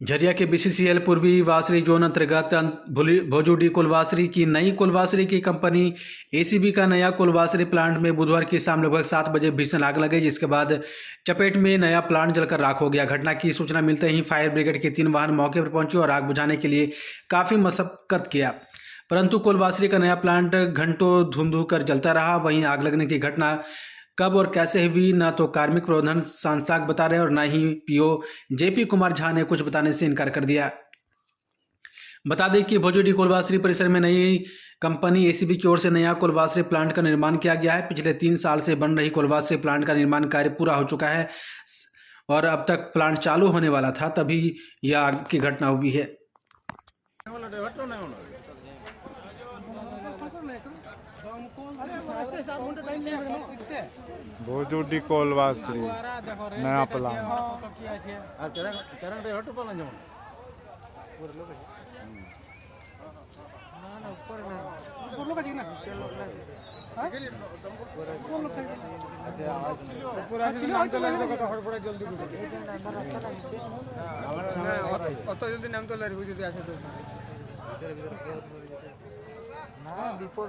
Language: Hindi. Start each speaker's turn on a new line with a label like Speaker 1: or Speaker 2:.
Speaker 1: झरिया के बीसीसीएल पूर्वी वासरी जोन अंतर्गत भोजुडी कुलवासरी की नई कुलवासरी की कंपनी एसीबी का नया कुलवासरी प्लांट में बुधवार की शाम लगभग 7 बजे भीषण आग लग गई, जिसके बाद चपेट में नया प्लांट जलकर राख हो गया। घटना की सूचना मिलते ही फायर ब्रिगेड के 3 वाहन मौके पर पहुंचे और आग बुझाने के लिए काफ़ी मशक्कत किया, परंतु कुलवासरी का नया प्लांट घंटों धुंधु कर जलता रहा। वहीं आग लगने की घटना कब और कैसे हुई न तो कार्मिक प्रबंधन संस्थाक बता रहे और न ही पीओ जेपी कुमार झा ने कुछ बताने से इनकार कर दिया। बता दें कि भोजुडी कुलवासरी परिसर में नई कंपनी एसीबी की ओर से नया कुलवासरी प्लांट का निर्माण किया गया है। पिछले 3 साल से बन रही कुलवासरी प्लांट का निर्माण कार्य पूरा हो चुका है और अब तक प्लांट चालू होने वाला था, तभी यह आग की घटना हुई है।
Speaker 2: भोजुडी कोलवासरी नया प्लान
Speaker 3: বিপদ